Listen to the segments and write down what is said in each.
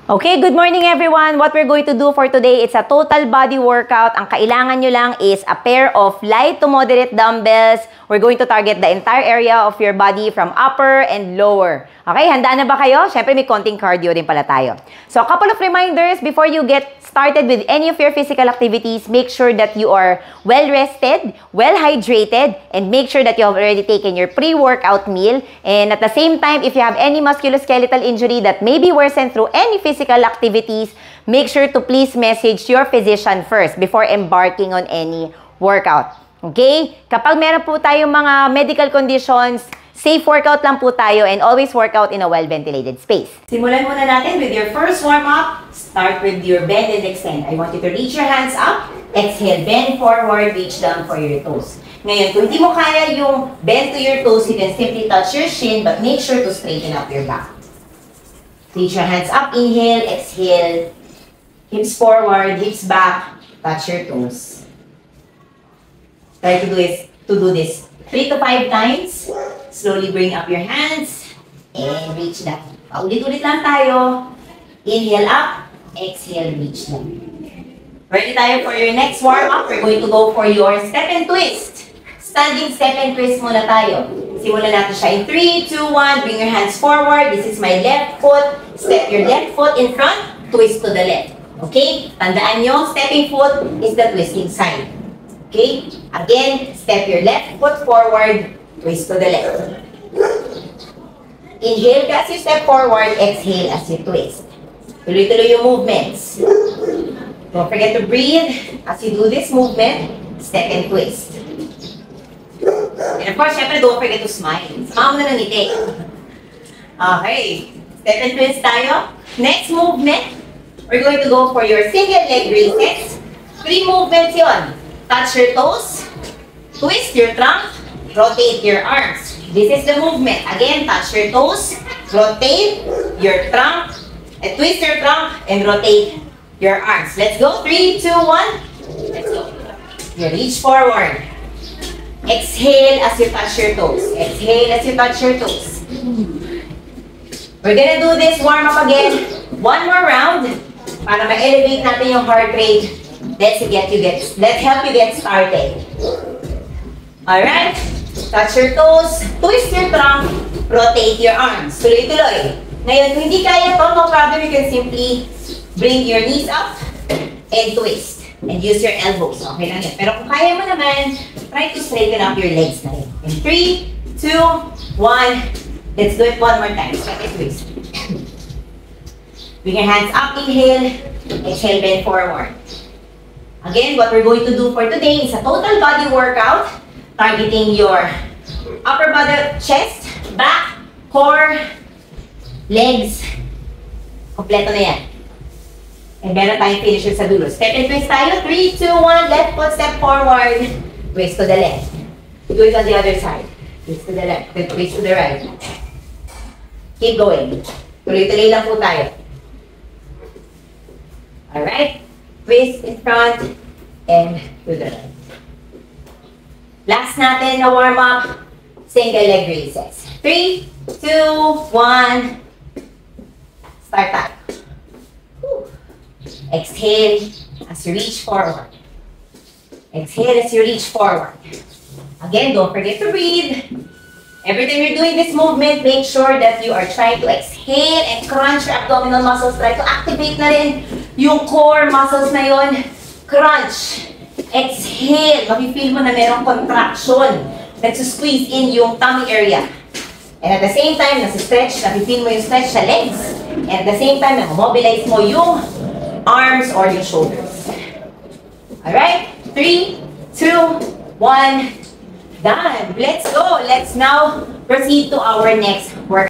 Okay, good morning everyone. What we're going to do for today, it's a total body workout. Ang kailangan nyo lang is a pair of light to moderate dumbbells. We're going to target the entire area of your body from upper and lower. Okay, handa na ba kayo? Siyempre may konting cardio din pala tayo. So a couple of reminders before you get started with any of your physical activities. Make sure that you are well rested, well hydrated, and make sure that you have already taken your pre-workout meal. And at the same time, if you have any musculoskeletal injury that may be worsened through any physical activities, make sure to please message your physician first before embarking on any workout. Okay? Kapag meron po tayong mga medical conditions, safe workout lang po tayo and always work out in a well-ventilated space. Simulan muna natin with your first warm-up. Start with your bend and extend. I want you to reach your hands up. Exhale, bend forward, reach down for your toes. Ngayon, kung hindi mo kaya yung bend to your toes, you can simply touch your shin, but make sure to straighten up your back. Reach your hands up, inhale, exhale. Hips forward, hips back, touch your toes. Try to do this 3 to 5 times. Slowly bring up your hands and reach down. Paulit-ulit lang tayo. Inhale up, exhale, reach down. Ready tayo for your next warm-up. We're going to go for your step and twist. Standing step and twist muna tayo. Simulan natin siya in 3, 2, 1. Bring your hands forward. This is my left foot. Step your left foot in front. Twist to the left. Okay? Tandaan nyo, stepping foot is the twisting side. Okay? Again, step your left foot forward. Twist to the left. Inhale as you step forward. Exhale as you twist. Tuloy-tuloy yung movements. Don't forget to breathe as you do this movement. Step and twist. And of course, syempre, don't forget to smile. Sama mo na ng ngiti. Okay. Step and twist tayo. Next movement, we're going to go for your single leg raises. 3 movements yon. Touch your toes. Twist your trunk. Rotate your arms. This is the movement. Again, touch your toes. Rotate your trunk. And twist your trunk and rotate your arms. Let's go. 3, 2, 1. Let's go. You reach forward. Exhale as you touch your toes. Exhale as you touch your toes. We're gonna do this warm-up again. One more round para ma-elevate natin yung heart rate. Let's help you get started. Alright? Touch your toes. Twist your trunk. Rotate your arms. Tuloy-tuloy. Ngayon, kung hindi kaya to, no problem. You can simply bring your knees up and twist. And use your elbows. Okay lang yan. Pero kung kaya mo naman, try to straighten up your legs na rin. In 3, 2, 1. Let's do it one more time. Step and twist. Bring your hands up. Inhale. Exhale, bend forward. Again, what we're going to do for today is a total body workout. Targeting your upper body, chest, back, core, legs. Kompleto na yan. And meron tayong finisher sa dulo. Step and twist tayo. 3, 2, 1. Left foot, step forward. Twist to the left. Do it on the other side. Twist to the left. Then twist to the right. Keep going. Tuloy-tuloy lang po tayo. Alright. Twist in front and to the right. Last natin na warm-up. Single leg raises. 3, 2, 1. Start tayo. Exhale as you reach forward. Exhale as you reach forward. Again, don't forget to breathe. Every time you're doing this movement, make sure that you are trying to exhale and crunch your abdominal muscles. Try to activate na rin yung core muscles na yun. Crunch. Exhale. Mafe-feel mo na merong contraction. Nagsusqueeze in yung tummy area. And at the same time, nasi-stretch, nafe-feel mo yung stretch sa legs. And at the same time, na-mobilize mo yung arms or your shoulders. Alright? 3, 2, 1. Done. Let's go. Let's now proceed to our next workout.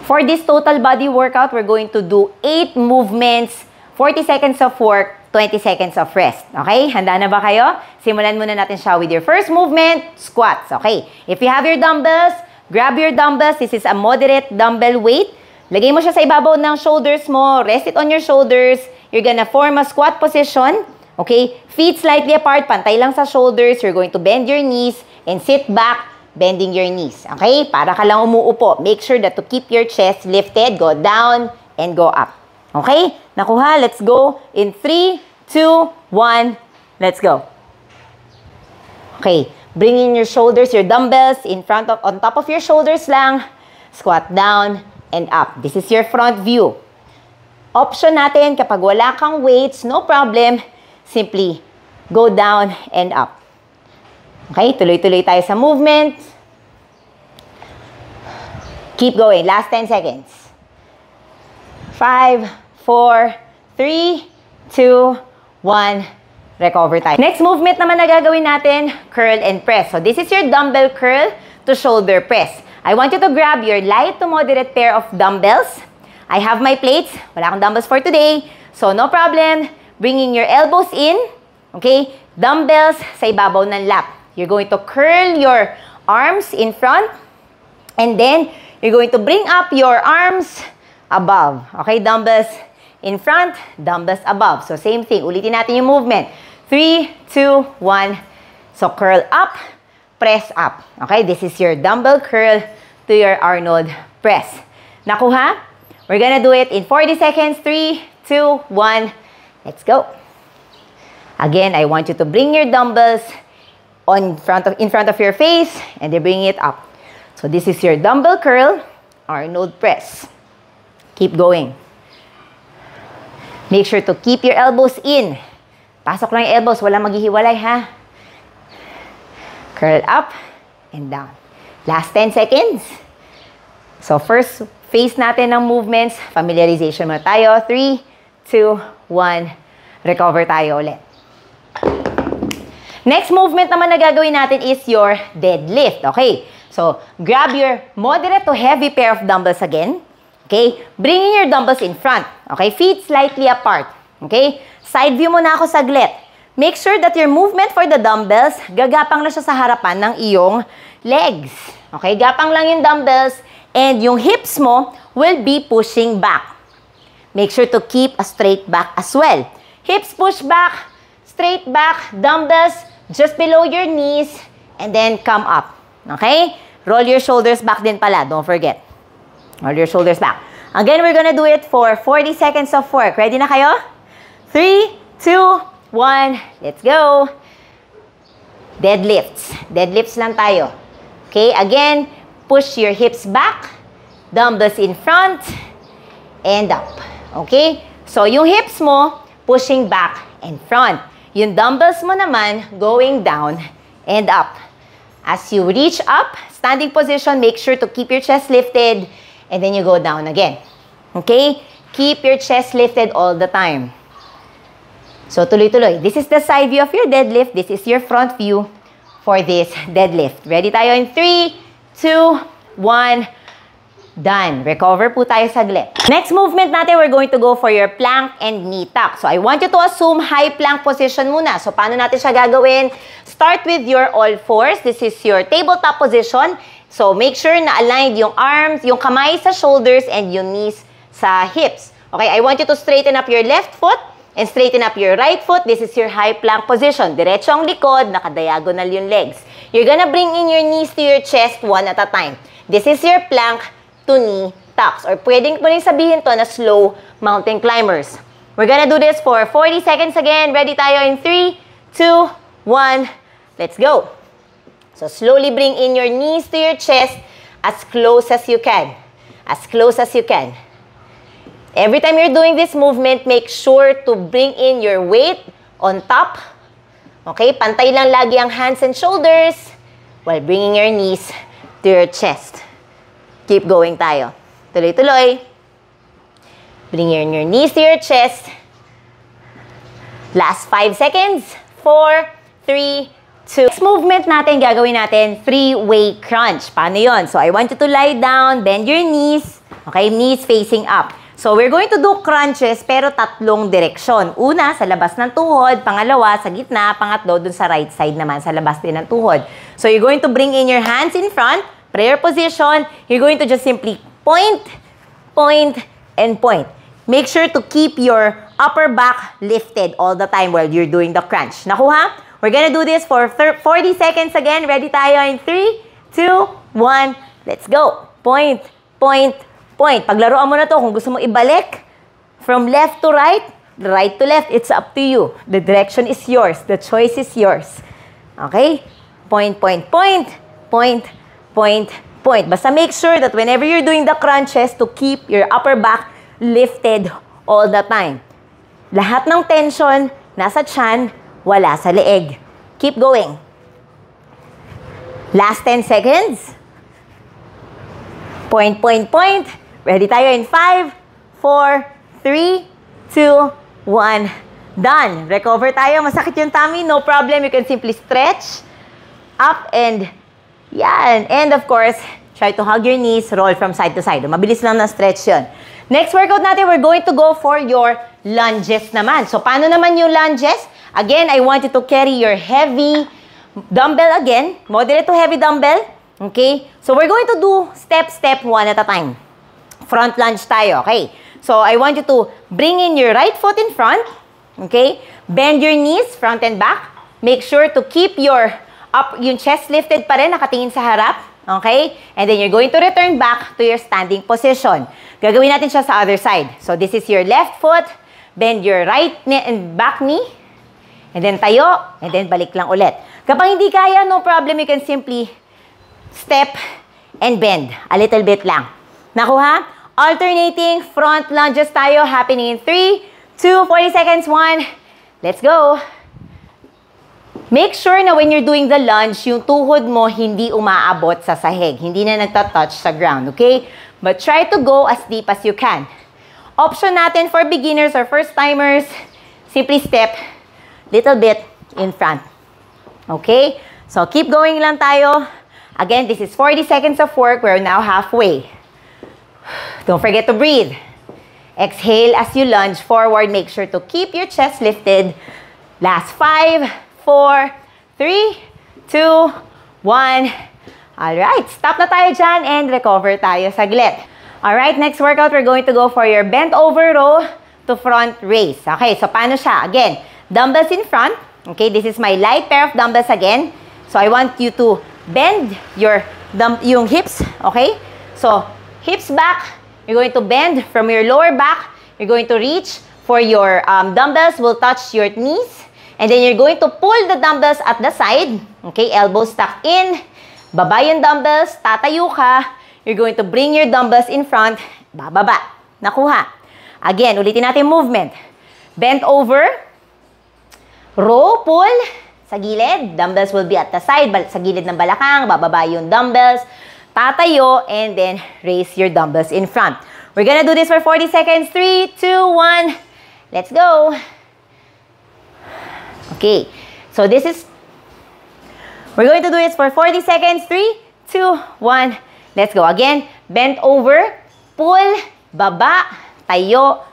For this total body workout, we're going to do 8 movements, 40 seconds of work, 20 seconds of rest. Okay? Handa na ba kayo? Simulan muna natin siya with your first movement, squats. Okay? If you have your dumbbells, grab your dumbbells. This is a moderate dumbbell weight. Lagay mo siya sa ibabaw ng shoulders mo. Rest it on your shoulders. You're gonna form a squat position. Okay? Feet slightly apart. Pantay lang sa shoulders. You're going to bend your knees and sit back bending your knees. Okay? Para ka lang umuupo. Make sure that to keep your chest lifted. Go down and go up. Okay? Nakuha? Let's go. In 3, 2, 1. Let's go. Okay. Bring in your shoulders, your dumbbells on top of your shoulders lang. Squat down and up. This is your front view. Option natin, kapag wala kang weights, no problem. Simply go down and up. Okay, tuloy-tuloy tayo sa movement. Keep going. Last 10 seconds. 5, 4, 3, 2, 1. Recover tayo. Next movement naman na gagawin natin, curl and press. So this is your dumbbell curl to shoulder press. I want you to grab your light to moderate pair of dumbbells. I have my plates. Wala akong dumbbells for today. So no problem. Bringing your elbows in. Okay? Dumbbells sa ibabaw ng lap. You're going to curl your arms in front. And then, you're going to bring up your arms above. Okay? Dumbbells in front, dumbbells above. So same thing. Ulitin natin yung movement. 3, 2, 1. So curl up, press up. Okay? This is your dumbbell curl to your Arnold press. Nakuha? We're gonna do it in 40 seconds. 3, 2, 1. Let's go. Again, I want you to bring your dumbbells in front of your face and then bring it up. So this is your dumbbell curl, Arnold press. Keep going. Make sure to keep your elbows in. Pasok lang yung elbows, walang maghihiwalay ha. Curl up and down. Last 10 seconds. So first phase natin ng movements, familiarization muna tayo. 3, 2, 1. Recover tayo ulit. Next movement naman na gagawin natin is your deadlift. Okay? So, grab your moderate to heavy pair of dumbbells again. Okay? Bringing your dumbbells in front. Okay? Feet slightly apart. Okay? Side view muna ako saglit. Make sure that your movement for the dumbbells, gagapang na siya sa harapan ng iyong legs. Okay? Gapang lang yung dumbbells and yung hips mo will be pushing back. Make sure to keep a straight back as well. Hips push back, straight back, dumbbells just below your knees, and then come up. Okay? Roll your shoulders back din pala. Don't forget. Roll your shoulders back. Again, we're gonna do it for 40 seconds of work. Ready na kayo? 3, 2, 1. Let's go. Deadlifts. Deadlifts lang tayo. Okay? Again, push your hips back, dumbbells in front, and up. Okay? So, yung hips mo, pushing back and front. Yung dumbbells mo naman, going down and up. As you reach up, standing position, make sure to keep your chest lifted, and then you go down again. Okay? Keep your chest lifted all the time. So, tuloy-tuloy. This is the side view of your deadlift. This is your front view for this deadlift. Ready tayo in 3, 2, 1. Done. Recover po tayo saglit. Next movement natin, we're going to go for your plank and knee tuck. So, I want you to assume high plank position muna. So, paano natin siya gagawin? Start with your all fours. This is your tabletop position. So, make sure na aligned yung arms, yung kamay sa shoulders, and yung knees sa hips. Okay, I want you to straighten up your left foot and straighten up your right foot. This is your high plank position. Diretso ang likod, naka-diagonal yung legs. You're gonna bring in your knees to your chest one at a time. This is your plank to knee tucks. Or pwedeng mo rin sabihin to na slow mountain climbers. We're gonna do this for 40 seconds again. Ready tayo in 3, 2, 1. Let's go. So slowly bring in your knees to your chest as close as you can. As close as you can. Every time you're doing this movement, make sure to bring in your weight on top. Okay? Pantay lang lagi ang hands and shoulders while bringing your knees to your chest. Keep going tayo. Tuloy-tuloy. Bring your knees to your chest. Last 5 seconds. 4, 3, 2. Next movement natin, gagawin natin, 3-way crunch. Paano yun? So, I want you to lie down, bend your knees. Okay, knees facing up. So, we're going to do crunches, pero tatlong direksyon. Una, sa labas ng tuhod. Pangalawa, sa gitna. Pangatlo, dun sa right side naman, sa labas din ng tuhod. So, you're going to bring in your hands in front. Prayer position, you're going to just simply point, point, and point. Make sure to keep your upper back lifted all the time while you're doing the crunch. Nakuha? We're gonna do this for 40 seconds again. Ready tayo in 3, 2, 1. Let's go. Point, point, point. Paglaruan mo na to, kung gusto mo ibalik, from left to right to left, it's up to you. The direction is yours. The choice is yours. Okay? Point, point, point, point, point, point. Basta make sure that whenever you're doing the crunches, to keep your upper back lifted all the time. Lahat ng tension, nasa tiyan, wala sa leeg. Keep going. Last 10 seconds. Point, point, point. Ready tayo in 5, 4, 3, 2, 1. Done. Recover tayo. Masakit yung tummy. No problem. You can simply stretch up and yan. And of course, try to hug your knees. Roll from side to side. Mabilis lang na stretch yun. Next workout natin, we're going to go for your lunges naman. So, paano naman yung lunges? Again, I want you to carry your heavy dumbbell again. Moderate to heavy dumbbell. Okay? So, we're going to do step one at a time. Front lunge tayo. Okay? So, I want you to bring in your right foot in front. Okay? Bend your knees, front and back. Make sure to keep your yung chest lifted pa rin, nakatingin sa harap. Okay? And then, you're going to return back to your standing position. Gagawin natin siya sa other side. So, this is your left foot. Bend your right knee and back knee. And then, tayo. And then, balik lang ulit. Kapag hindi kaya, no problem. You can simply step and bend. A little bit lang. Nakuha? Alternating front lunges tayo. Happening in 3, 2, 40 seconds, 1. Let's go. Make sure na when you're doing the lunge, yung tuhod mo hindi umaabot sa sahig. Hindi na nagtatouch sa ground, okay? But try to go as deep as you can. Option natin for beginners or first-timers, simply step little bit in front. Okay? So, keep going lang tayo. Again, this is 40 seconds of work. We're now halfway. Don't forget to breathe. Exhale as you lunge forward. Make sure to keep your chest lifted. Last 5, 4, 3, 2, 1. Alright, stop na tayo dyan and recover tayo saglit. Alright, next workout, we're going to go for your bent over row to front raise. Okay, so paano siya? Again, dumbbells in front. Okay, this is my light pair of dumbbells again. So I want you to bend yung hips. Okay, so hips back. You're going to bend from your lower back. You're going to reach for your dumbbells will touch your knees. And then you're going to pull the dumbbells at the side. Okay, elbows tucked in. Baba yung dumbbells. Tatayo ka. You're going to bring your dumbbells in front. Bababa. Nakuha. Again, ulitin natin movement. Bent over. Row, pull. Sa gilid. Dumbbells will be at the side. Sa gilid ng balakang. Bababa yung dumbbells. Tatayo. And then raise your dumbbells in front. We're gonna do this for 40 seconds. 3, 2, 1. Let's go. Okay. So this is... We're going to do this for 40 seconds. 3, 2, 1. Let's go. Again, bent over, pull, baba, tayo,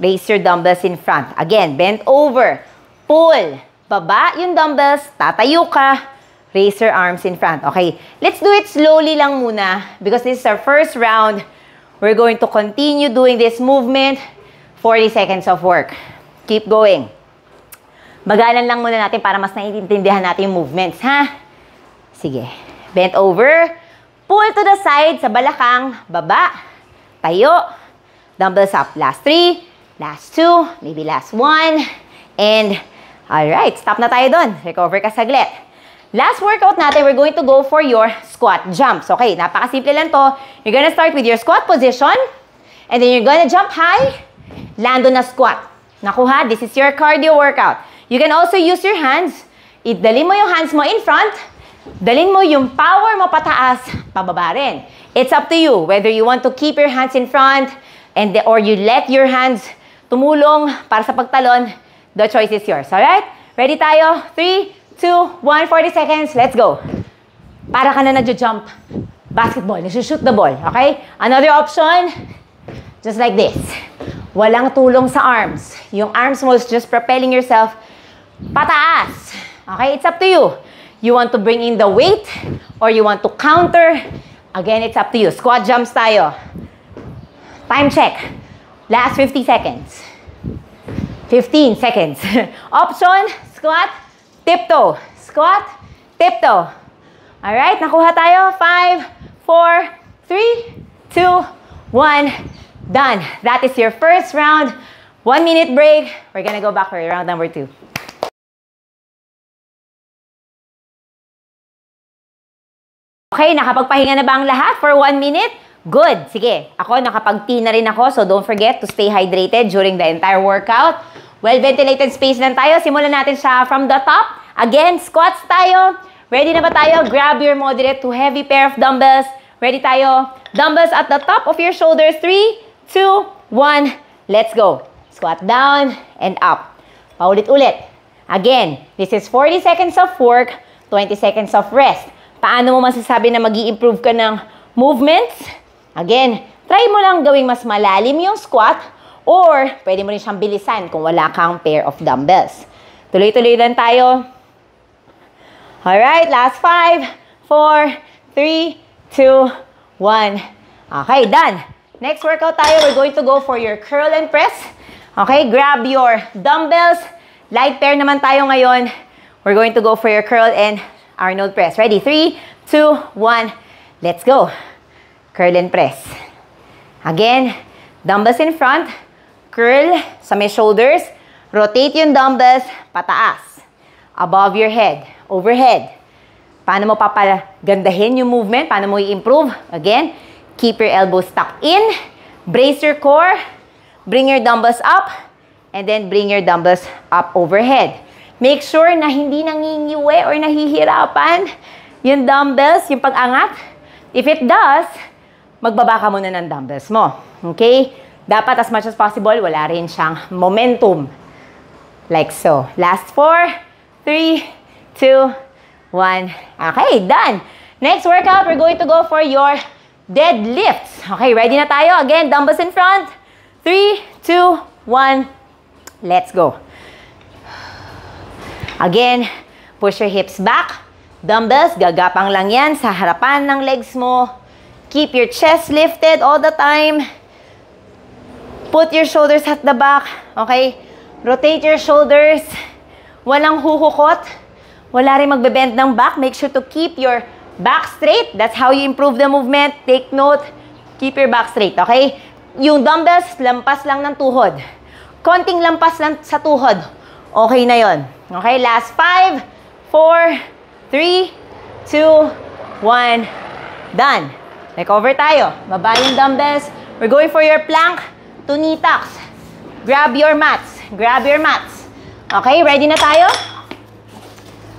raise your dumbbells in front. Again, bent over, pull, baba yung dumbbells, tatayo ka, raise your arms in front. Okay, let's do it slowly lang muna because this is our first round. We're going to continue doing this movement. 40 seconds of work. Keep going. Bagalan lang muna natin para mas naiintindihan natin yung movements, ha? Sige. Bent over. Pull to the side sa balakang. Baba. Tayo. Dumbbells up. Last 3. Last 2. Maybe last 1. And, alright. Stop na tayo dun. Recover ka saglit. Last workout natin, we're going to go for your squat jumps. Okay, napakasimple lang to. You're gonna start with your squat position. And then you're gonna jump high. Land on a squat. Nakuha? This is your cardio workout. You can also use your hands. Idalin mo yung hands mo in front. Dalin mo yung power mo pataas, pababa rin. It's up to you whether you want to keep your hands in front or you let your hands tumulong para sa pagtalon. The choice is yours. Alright? Ready tayo? 3, 2, 1, 40 seconds. Let's go. Para ka na nag-jump. Basketball. Nag-shoot the ball. Okay? Another option, just like this. Walang tulong sa arms. Yung arms mo is just propelling yourself pataas. Okay? It's up to you. You want to bring in the weight or you want to counter. Again, it's up to you. Squat jumps tayo. Time check. Last 50 seconds. 15 seconds. Option, squat, tiptoe. Squat, tiptoe. Alright, nakuha tayo. 5, 4, 3, 2, 1. Done. That is your first round. 1 minute break. We're gonna go back for round number 2. Okay, nakapagpahinga na ba ang lahat for 1 minute? Good. Sige, ako nakapag-tea na rin ako, so don't forget to stay hydrated during the entire workout. Well-ventilated space lang tayo. Simulan natin siya from the top. Again, squats tayo. Ready na ba tayo? Grab your moderate to heavy pair of dumbbells. Ready tayo? Dumbbells at the top of your shoulders. 3, 2, 1. Let's go. Squat down and up. Paulit-ulit. Again, this is 40 seconds of work, 20 seconds of rest. Paano mo masasabi na mag-i-improve ka ng movements? Again, try mo lang gawing mas malalim yung squat or pwede mo rin siyang bilisan kung wala kang pair of dumbbells. Tuloy-tuloy lang tayo. Alright, last 5, 4, 3, 2, 1. Okay, done. Next workout tayo, we're going to go for your curl and press. Okay, grab your dumbbells. Light pair naman tayo ngayon. We're going to go for your curl and Arnold press. Ready? 3, 2, 1. Let's go. Curl and press. Again, dumbbells in front. Curl sa may shoulders. Rotate yung dumbbells pataas. Above your head. Overhead. Paano mo papagandahin yung movement? Paano mo i-improve? Again, keep your elbows tucked in. Brace your core. Bring your dumbbells up. And then bring your dumbbells up overhead. Make sure na hindi nangingiwi or nahihirapan yung dumbbells, yung pag-angat. If it does, magbaba ka muna ng dumbbells mo. Okay? Dapat as much as possible, wala rin siyang momentum. Like so. Last 4, 3, 2, 1. Okay, done. Next workout, we're going to go for your deadlifts. Okay, ready na tayo? Again, dumbbells in front. 3, 2, 1. Let's go. Again, push your hips back. Dumbbells, gagapang lang yan sa harapan ng legs mo. Keep your chest lifted all the time. Put your shoulders at the back. Okay? Rotate your shoulders. Walang huhukot. Wala rin magbe-bend ng back. Make sure to keep your back straight. That's how you improve the movement. Take note. Keep your back straight, okay? Yung dumbbells, lampas lang ng tuhod. Konting lampas lang sa tuhod. Okay na yon. Okay, last 5, 4, 3, 2, 1. Done. Recover tayo. Baba yung dumbbells. We're going for your plank to knee tucks. Grab your mats. Grab your mats. Okay, ready na tayo?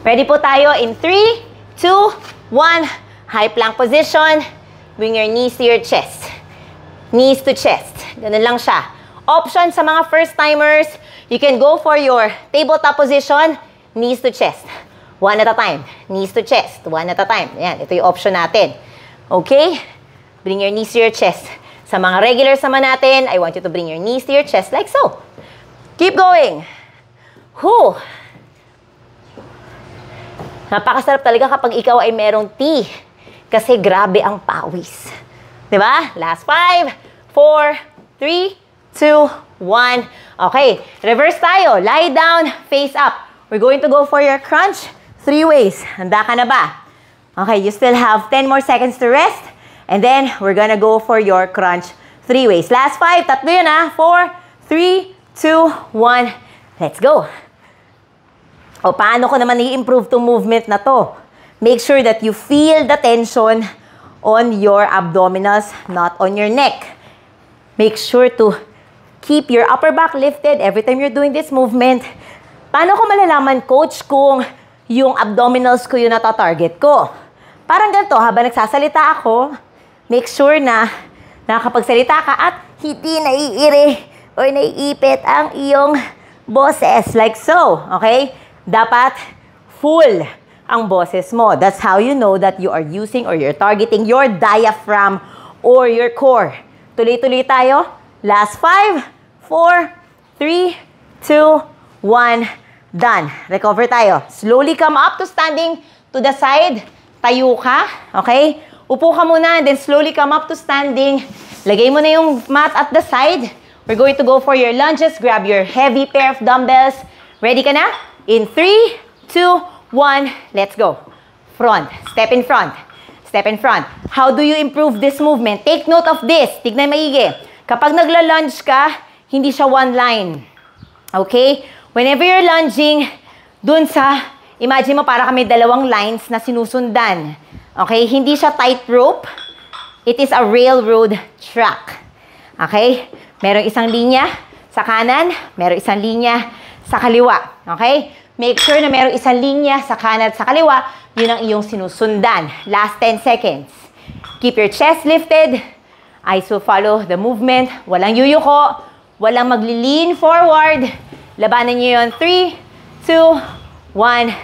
Ready po tayo in 3, 2, 1. High plank position. Bring your knees to your chest. Knees to chest. Ganun lang siya. Option sa mga first-timers, you can go for your tabletop position, knees to chest. One at a time. Knees to chest. One at a time. Ayan, ito yung option natin. Okay? Bring your knees to your chest. Sa mga regulars naman natin, I want you to bring your knees to your chest like so. Keep going. Whew. Napakasarap talaga kapag ikaw ay merong tea. Kasi grabe ang pawis. Diba? Last 5, 4, 3, 2, 1. Okay. Reverse tayo. Lie down, face up. We're going to go for your crunch 3 ways. Handa ka na ba? Okay. You still have 10 more seconds to rest. And then, we're gonna go for your crunch 3 ways. Last 5. Tatlo yun ha. 4, 3, 2, 1. Let's go. O, paano ko naman i-improve tong movement na to? Make sure that you feel the tension on your abdominals, not on your neck. Make sure to keep your upper back lifted every time you're doing this movement. Paano ko malalaman, coach, kung yung abdominals ko yung natatarget ko? Parang ganito, habang nagsasalita ako, make sure na nakakapagsalita ka at hindi naiiri o naiipit ang iyong boses. Like so, okay? Dapat full ang boses mo. That's how you know that you are using or you're targeting your diaphragm or your core. Tuloy-tuloy tayo. Last 5, 4, 3, 2, 1. Done. Recover tayo. Slowly come up to standing to the side. Tayo ka. Okay? Upo ka muna and then slowly come up to standing. Lagay mo na yung mat at the side. We're going to go for your lunges. Grab your heavy pair of dumbbells. Ready ka na? In 3, 2, 1. Let's go. front. Step in front. Step in front. How do you improve this movement? Take note of this. Tignan maigi. Kapag nagla-lunge ka, hindi siya one line. Okay? Whenever you're lunging, dun sa, imagine mo para kami dalawang lines na sinusundan. Okay? Hindi siya tightrope. It is a railroad track. Okay? Merong isang linya sa kanan, merong isang linya sa kaliwa. Okay? Make sure na merong isang linya sa kanan at sa kaliwa. Yun ang iyong sinusundan. Last 10 seconds. Keep your chest lifted. Eyes will follow the movement. Walang yuyuko. Walang magli-lean forward. Labanan nyo yun. 3, 2, 1.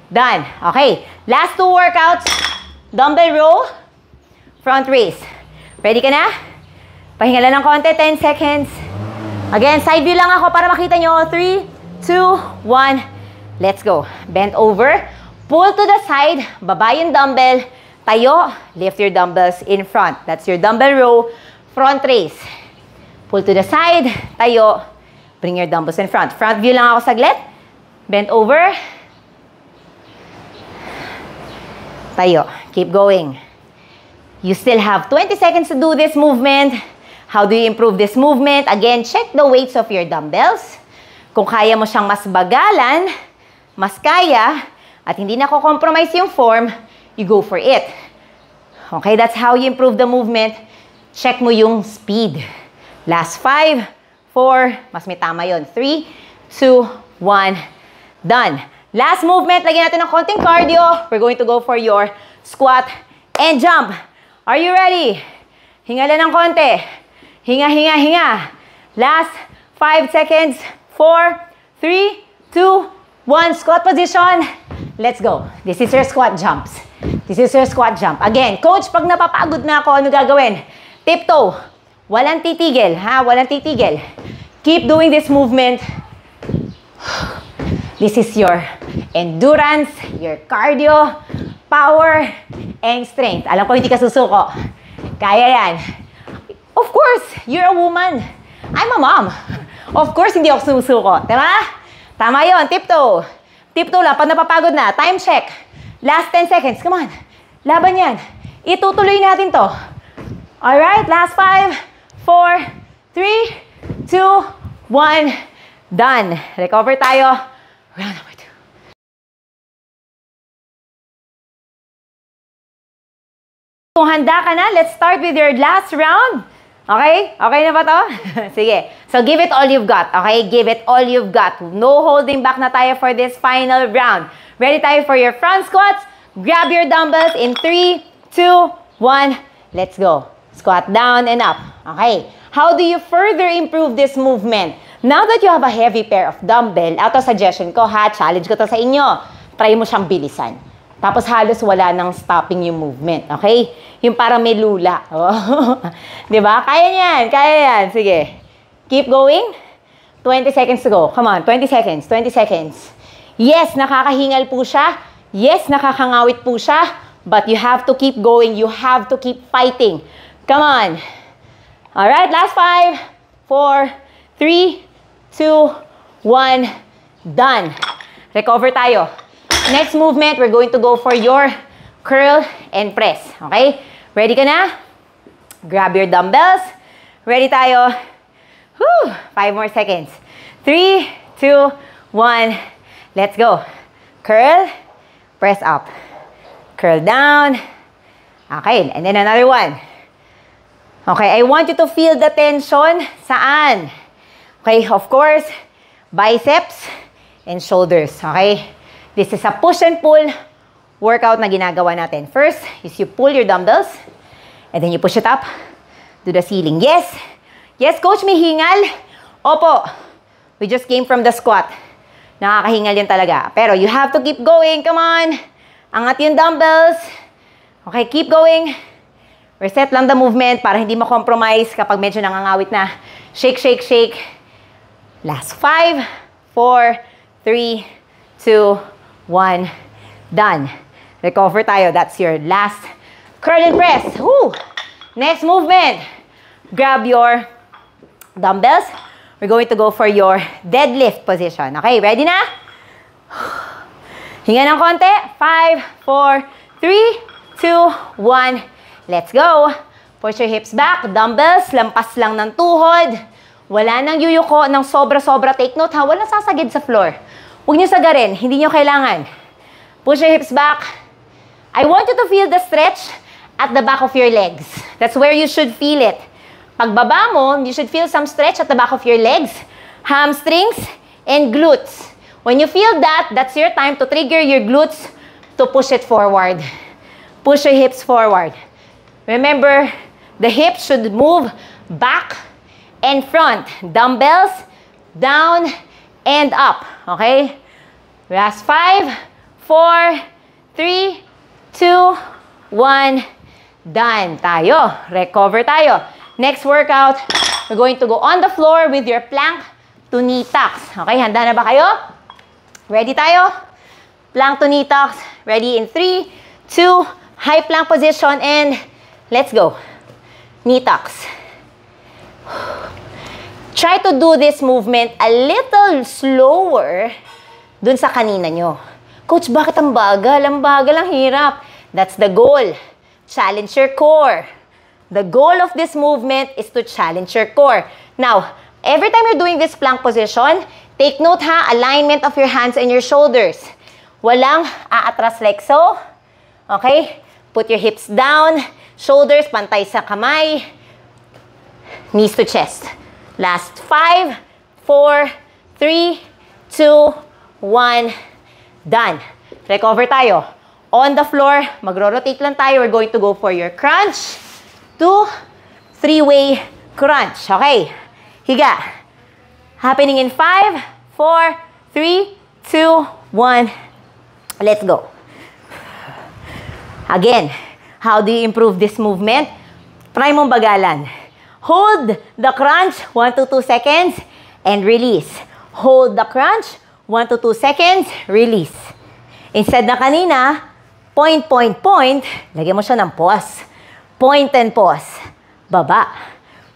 Done. Okay. Last 2 workouts. Dumbbell row. Front raise. Ready ka na? Pahinga lang ng konti. 10 seconds. Again, side view lang ako para makita nyo. 3, 2, 1. Let's go. Bend over. Pull to the side, baba yung dumbbell, tayo, lift your dumbbells in front. That's your dumbbell row, front raise. Pull to the side, tayo, bring your dumbbells in front. Front view lang ako saglit. Bend over. Tayo, keep going. You still have 20 seconds to do this movement. How do you improve this movement? Again, check the weights of your dumbbells. Kung kaya mo siyang mas bagalan, mas kaya, at hindi na compromise yung form, you go for it. Okay, that's how you improve the movement. Check mo yung speed. Last 5, 4, mas may tama yun. 3, 2, 1, done. Last movement, lagyan natin ng konting cardio. We're going to go for your squat and jump. Are you ready? Hinga lang ng konti. Hinga, hinga, hinga. Last 5 seconds. 4, 3, 2, 1. Squat position. Let's go. This is your squat jumps. This is your squat jump. Again, coach, pag napapagod na ako, ano gagawin? Tiptoe. Walang titigil, ha? Walang titigil. Keep doing this movement. This is your endurance, your cardio, power, and strength. Alam ko, hindi ka susuko. Kaya yan. Of course, you're a woman. I'm a mom. Of course, hindi ako susuko. Tama? Tama yun. Tiptoe. Tiptoe lang, pag napapagod na, time check. Last 10 seconds, come on. Laban yan. Itutuloy natin to. Alright, last 5, 4, 3, 2, 1. Done. Recover tayo. Round number 2. Kung handa ka na, let's start with your last round. Okay? Okay na ba to? Sige. So, give it all you've got. Okay? Give it all you've got. No holding back na tayo for this final round. Ready tayo for your front squats? Grab your dumbbells in 3, 2, 1. Let's go. Squat down and up. Okay. How do you further improve this movement? Now that you have a heavy pair of dumbbell, auto suggestion ko ha, challenge ko to sa inyo. Try mo siyang bilisan. Tapos halos wala nang stopping yung movement. Okay? Yung parang may lula. Oh. Diba? Kaya yan. Kaya yan. Sige. Keep going. 20 seconds to go. Come on. 20 seconds. 20 seconds. Yes, nakakahingal po siya. Yes, nakakangawit po siya. But you have to keep going. You have to keep fighting. Come on. Alright. Last 5, 4, 3, 2, 1. Done. Recover tayo. Next movement, we're going to go for your curl and press. Okay? Ready ka na? Grab your dumbbells. Ready tayo. Whew, 5 more seconds. 3, 2, 1. Let's go. Curl, press up. Curl down. Okay, and then another one. Okay, I want you to feel the tension. Saan? Okay, of course, biceps and shoulders. Okay? This is a push and pull workout na ginagawa natin. First is you pull your dumbbells and then you push it up to the ceiling. Yes. Yes, coach, may hingal. Opo. We just came from the squat. Nakakahingal yun talaga. Pero you have to keep going. Come on. Angat yung dumbbells. Okay, keep going. Reset lang the movement para hindi ma-compromise kapag medyo nangangawit na. Shake, shake, shake. Last 5, 4, 3, 2, 1. Done. Recover tayo. That's your last curl and press. Woo! Next movement. Grab your dumbbells. We're going to go for your deadlift position. Okay, ready na? Hinga ng konti. 5, 4, 3, 2, 1. Let's go. Push your hips back. Dumbbells, lampas lang ng tuhod. Wala nang yuyuko ng sobra-sobra. Take note ha, walang sasagid sa floor. Huwag niyo sagarin, hindi niyo kailangan. Push your hips back. I want you to feel the stretch at the back of your legs. That's where you should feel it. Pagbaba mo, you should feel some stretch at the back of your legs, hamstrings, and glutes. When you feel that, that's your time to trigger your glutes to push it forward. Push your hips forward. Remember, the hips should move back and front. Dumbbells, down, and up. Okay? Last 5, 4, 3, 2, 1. Done. Tayo. Recover tayo. Next workout, we're going to go on the floor with your plank to knee tucks. Okay? Handa na ba kayo? Ready tayo? Plank to knee tucks. Ready in 3, 2, high plank position, and let's go. Knee tucks. Try to do this movement a little slower dun sa kanina nyo. Coach, bakit ang bagal? Ang bagal, ang hirap. That's the goal. Challenge your core. The goal of this movement is to challenge your core. Now, every time you're doing this plank position, take note ha, alignment of your hands and your shoulders. Walang aatras like so. Okay? Put your hips down, shoulders pantay sa kamay, knees to chest. Last 5, 4, 3, 2, 1. Done. Recover tayo. On the floor, magro-rotate lang tayo. We're going to go for your crunch to 3-way crunch. Okay. Higa. Happening in 5, 4, 3, 2, 1. Let's go. Again, how do you improve this movement? Try mong bagalan. Hold the crunch 1 to 2 seconds and release. Hold the crunch 1 to 2 seconds, release. Instead na kanina, point, lagyan mo siya ng pause. Point and pause. Baba.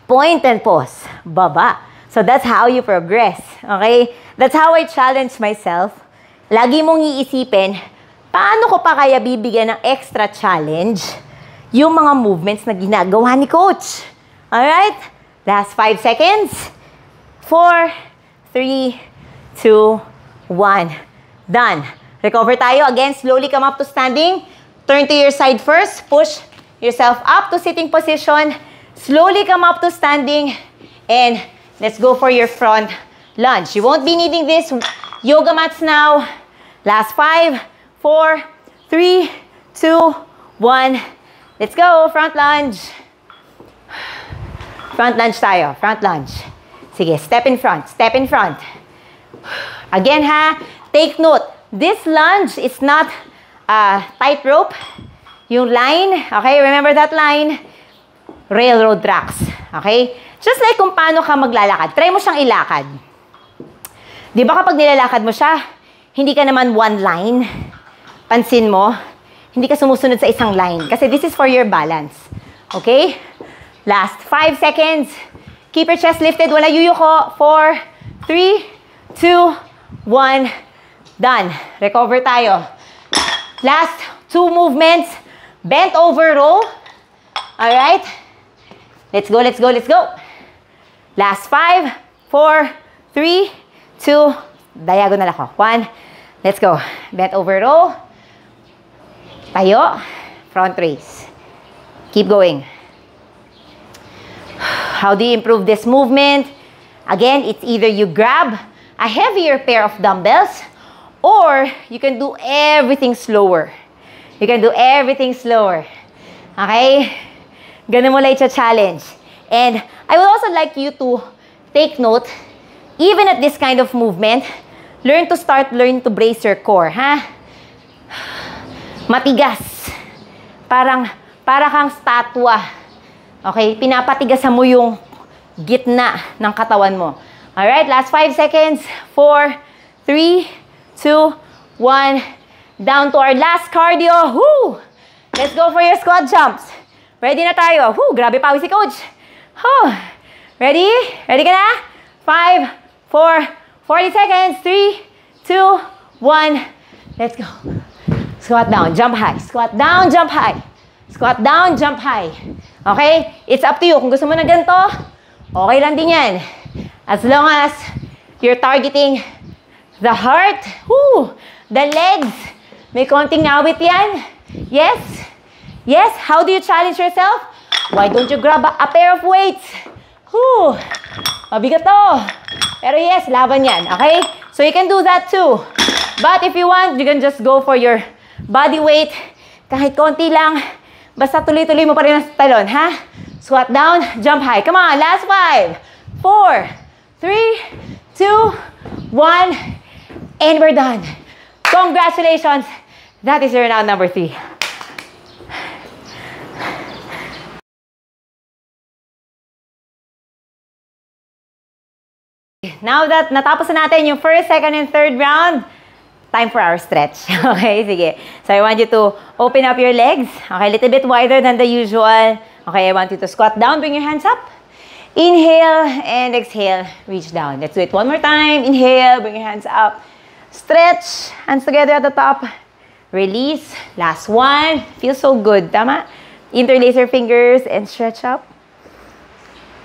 Point and pause. Baba. So that's how you progress. Okay? That's how I challenge myself. Lagi mong iisipin, paano ko pa kaya bibigyan ng extra challenge yung mga movements na ginagawa ni Coach? Alright? Last 5 seconds. 4, 3, 2, 1. Done. Recover tayo. Again, slowly come up to standing. Turn to your side first. Push yourself up to sitting position. Slowly come up to standing. And let's go for your front lunge. You won't be needing this yoga mats now. Last 5, 4, 3, 2, 1. Let's go. Front lunge. Front lunge tayo. Front lunge. Sige, step in front. Step in front. Again ha, take note. This lunge is not tightrope. Yung line, okay? Remember that line? Railroad tracks. Okay? Just like kung paano ka maglalakad. Try mo siyang ilakad. Di ba kapag nilalakad mo siya, hindi ka naman one line. Pansin mo, hindi ka sumusunod sa isang line. Kasi this is for your balance. Okay? Last 5 seconds. Keep your chest lifted. Wala yuyuko. 4, 3, 2, 1. Done. Recover tayo. Last 2 movements. Bent over row. Alright? Let's go, let's go, let's go. Last 5, 4, 3, 2. Diagonal ako. 1. Let's go. Bent over row. Tayo. Front raise. Keep going. How do you improve this movement? Again, it's either you grab a heavier pair of dumbbells or you can do everything slower. You can do everything slower. Okay? Ganun mo lang i-challenge. And I would also like you to take note, even at this kind of movement, learn to brace your core, ha? Matigas. Para kang statwa. Okay? Pinapatigasan mo yung gitna ng katawan mo. Alright? Last 5 seconds. 4, 3, 2, 1. Down to our last cardio. Woo! Let's go for your squat jumps. Ready na tayo. Woo! Grabe pawis si Coach. Woo! Ready? Ready ka na? 5, 4, 40 seconds. 3, 2, 1. Let's go. Squat down, jump high. Squat down, jump high. Squat down, jump high. Okay? It's up to you. Kung gusto mo na ganito, okay lang din yan. As long as you're targeting the heart, the legs, may konting ngawit yan. Yes? Yes? How do you challenge yourself? Why don't you grab a pair of weights? Mabigat to. Pero yes, laban yan. Okay? So you can do that too. But if you want, you can just go for your body weight. Kahit konti lang. Basta tuloy-tuloy mo pa rin ang talon, ha? Squat down, jump high. Come on, last 5, 4, 3, 2, 1, and we're done. Congratulations. That is your round number 3. Now that natapos na natin yung first, second, and third round, time for our stretch. Okay, sige. So I want you to open up your legs. Okay, a little bit wider than the usual. Okay, I want you to squat down, bring your hands up. Inhale and exhale, reach down. Let's do it one more time. Inhale, bring your hands up. Stretch, hands together at the top. Release. Last one. Feels so good, tama? Interlace your fingers and stretch up.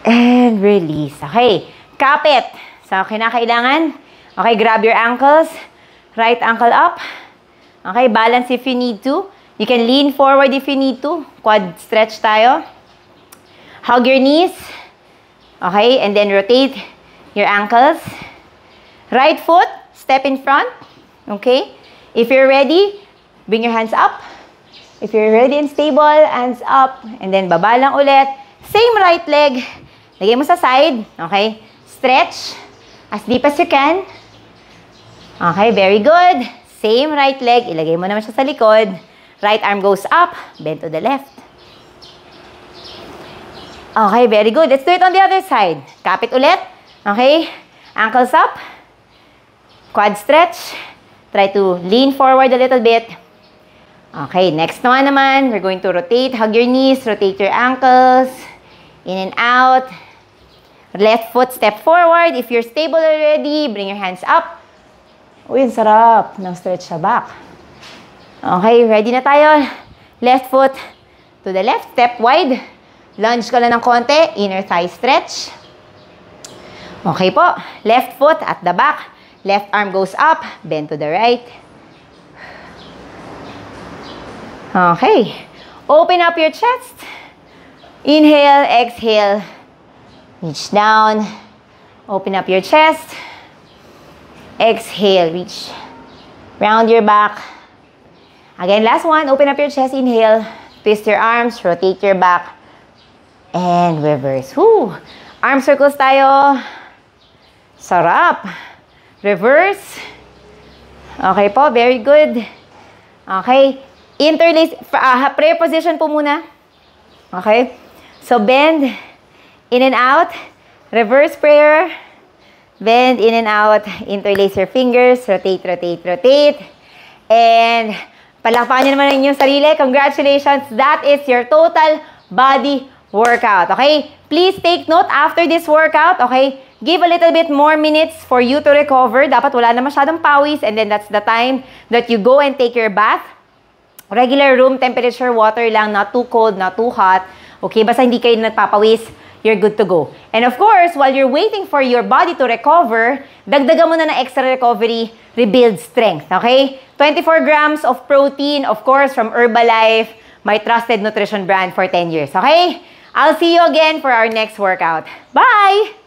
And release. Okay, kapit. So, kinakailangan. Okay, grab your ankles. Right ankle up. Okay, balance if you need to. You can lean forward if you need to. Quad stretch tayo. Hug your knees. Okay, and then rotate your ankles. Right foot, step in front. Okay, if you're ready, bring your hands up. If you're ready and stable, hands up. And then baba lang ulit. Same right leg. Lagay mo sa side. Okay, stretch as deep as you can. Okay, very good. Same right leg. Ilagay mo naman siya sa likod. Right arm goes up. Bend to the left. Okay, very good. Let's do it on the other side. Kapit ulit. Okay, ankles up. Quad stretch. Try to lean forward a little bit. Okay, next naman. We're going to rotate. Hug your knees. Rotate your ankles. In and out. Left foot, step forward. If you're stable already, bring your hands up. Uy, ang sarap ng stretch sa back. Okay, ready na tayo. Left foot to the left, step wide. Lunge ka lang ng konti, inner thigh stretch. Okay po, left foot at the back. Left arm goes up, bend to the right. Okay, open up your chest. Inhale, exhale. Reach down. Open up your chest. Exhale, reach. Round your back. Again, last one. Open up your chest. Inhale. Twist your arms. Rotate your back. And reverse. Woo! Arm circles tayo. Sarap. Reverse. Okay po. Very good. Okay. Interlace. Prayer position po muna. Okay. So, bend. In and out. Reverse prayer. Bend in and out. Interlace your fingers. Rotate, rotate, rotate. And palakpakan nyo naman inyong sarili. Congratulations. That is your total body workout. Okay? Please take note after this workout. Okay? Give a little bit more minutes for you to recover. Dapat wala na masyadong pawis. And then that's the time that you go and take your bath. Regular room temperature water lang. Not too cold, not too hot. Okay? Basta hindi kayo nagpapawis. You're good to go. And of course, while you're waiting for your body to recover, dagdagan mo na ng extra recovery, rebuild strength, okay? 24 grams of protein, of course, from Herbalife, my trusted nutrition brand for 10 years, okay? I'll see you again for our next workout. Bye!